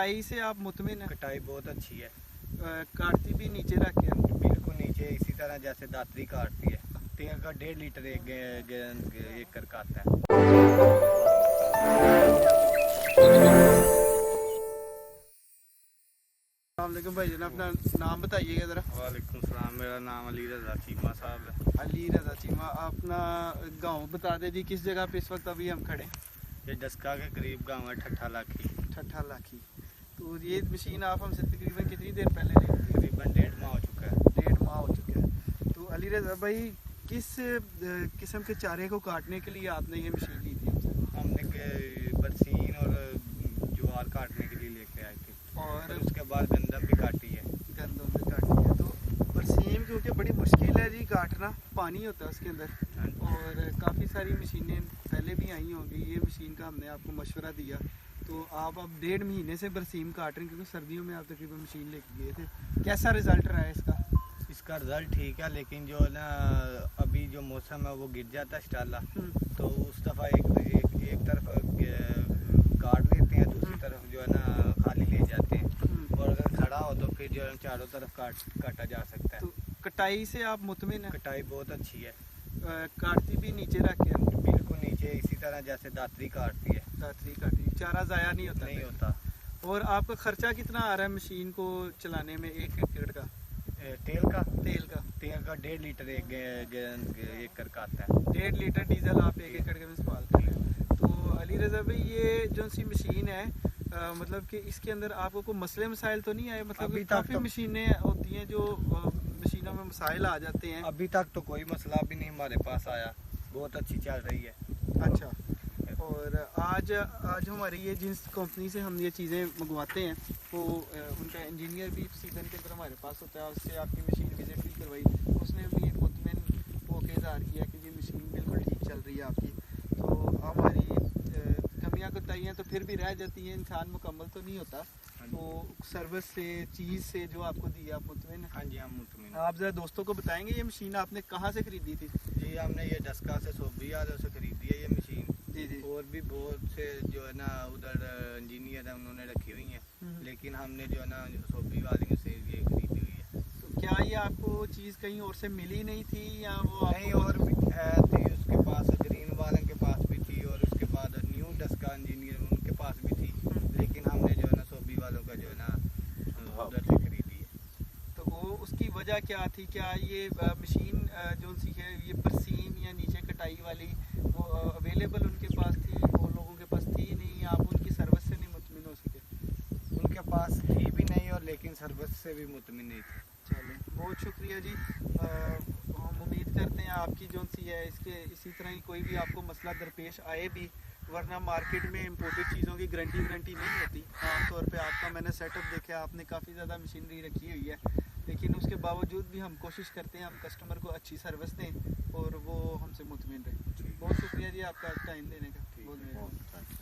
कटाई से आप मुतमिन हैं? कटाई बहुत अच्छी है। काटती भी नीचे रख के? बिल्कुल नीचे, इसी तरह जैसे दातरी काटती है। तेल का 1.5 लीटर एक कर का आता है। अस्सलामुअलैकुम भाई जनाब, अपना नाम बताइएगा ज़रा। वालेकुम सलाम, मेरा नाम अली रज़ा चीमा साहब है। अली रज़ा चीमा, अपना गांव बता दे जी, किस जगह पे इस वक्त अभी हम खड़े? ये डस्का के करीब गाँव है, ठट्ठा लाखी। ठट्ठा लाखी। तो ये मशीन आप हमसे तकरीबन कितनी देर पहले ली? तकरीबन 1.5 माह हो चुका है। 1.5 माह हो चुका है। तो अली रज़ा भाई, किस किस्म के चारे को काटने के लिए आपने ये मशीन ली थी हमसे? हमने बरसीन और ज्वार काटने के लिए लेके आए थे, और उसके बाद गंदम भी काटी है। गंदम भी काटी है। तो बरसीम क्योंकि बड़ी मुश्किल है जी काटना, पानी होता है उसके अंदर, और काफ़ी सारी मशीनें पहले भी आई होंगी। ये मशीन का हमने आपको मशवरा दिया, तो आप अब 1.5 महीने से बरसीम काट रहे हैं, क्योंकि सर्दियों में आप तकरीबन मशीन लेके गए थे। कैसा रिज़ल्ट रहा है इसका? इसका रिज़ल्ट ठीक है, लेकिन जो है ना अभी जो मौसम है वो गिर जाता है स्टाला, तो उस दफ़ा एक तरफ काट देते हैं, दूसरी तरफ जो है ना खाली ले जाते हैं, और अगर खड़ा हो तो फिर जो है चारों तरफ काटा जा सकता है। तो कटाई से आप मुतमिन हैं? कटाई बहुत अच्छी है। काटती भी नीचे रख के? बिल्कुल नीचे, इसी तरह जैसे दातरी काटती है। दातरी काटती, चारा ज़ाया नहीं होता? नहीं होता। और आपका खर्चा कितना आ रहा है मशीन को चलाने में, 1 एकड़ का? तेल का तेल का 1.5 लीटर एक कर का आता है। 1.5 लीटर डीजल आप 1 एकड़ के में इस्तेमाल कर रहे हैं। तो अली रज़ा भाई, ये जो सी मशीन है, मतलब कि इसके अंदर आपको कोई मसले मसाइल तो नहीं आए? मतलब कि काफ़ी मशीनें होती हैं जो मशीनों में मसाइल आ जाते हैं। अभी तक तो कोई मसला भी नहीं हमारे पास आया, बहुत अच्छी चल रही है। अच्छा। और आज हमारी ये जिस कंपनी से हम ये चीज़ें मंगवाते हैं, वो उनका इंजीनियर भी सीजन के अंदर हमारे पास होता है, उससे आपकी मशीन विजिट भी करवाई, उसने भी मुतमिन होकर इज़हार किया कि ये मशीन बिल्कुल ठीक चल रही है आपकी। तो हमारी कमियां कोताहियां तो फिर भी रह जाती हैं, इंसान मुकम्मल तो नहीं होता। तो सर्विस से, चीज़ से जो आपको दी, आप मुतमिन? हाँ जी, हम मुतमिन। आप ज़रा दोस्तों को बताएंगे ये मशीन आपने कहाँ से ख़रीदी थी? जी, हमने ये डस्का से सोबी वालों से खरीदी है ये मशीन। जी जी। और भी बहुत से जो है ना उधर इंजीनियर है, उन्होंने रखी हुई हैं, लेकिन हमने जो है ना सोबी वाले से ये खरीदी हुई है। तो क्या ये आपको चीज़ कहीं और से मिली नहीं थी, या वो नहीं, और भी थी उसके पास, ग्रीन वाले के पास भी थी, और उसके बाद न्यू डस्का इंजीनियर उनके पास भी थी, लेकिन हमने जो है ना सोबी वालों का जो है ना उधर से खरीदी है। तो वो उसकी वजह क्या थी? क्या ये मशीन जो सी है, ये बरसीम या नीचे कटाई वाली, वो अवेलेबल उनके पास थी, वो लोगों के पास थी नहीं, या आप उनकी सर्विस से नहीं मुतमिन हो सके? उनके पास थी भी नहीं, और लेकिन सर्विस से भी मुतमिन नहीं थी। चलें, बहुत शुक्रिया जी। हम उम्मीद करते हैं आपकी जो सी है, इसी तरह ही कोई भी आपको मसला दरपेश आए भी, वरना मार्केट में इंपोर्टेड चीज़ों की गारंटी नहीं होती। आमतौर पे आपका मैंने सेटअप देखा, आपने काफ़ी ज़्यादा मशीनरी रखी हुई है, लेकिन उसके बावजूद भी हम कोशिश करते हैं हम कस्टमर को अच्छी सर्विस दें और वो हमसे मुतमिन रहे। बहुत शुक्रिया जी आपका टाइम देने का। बहुत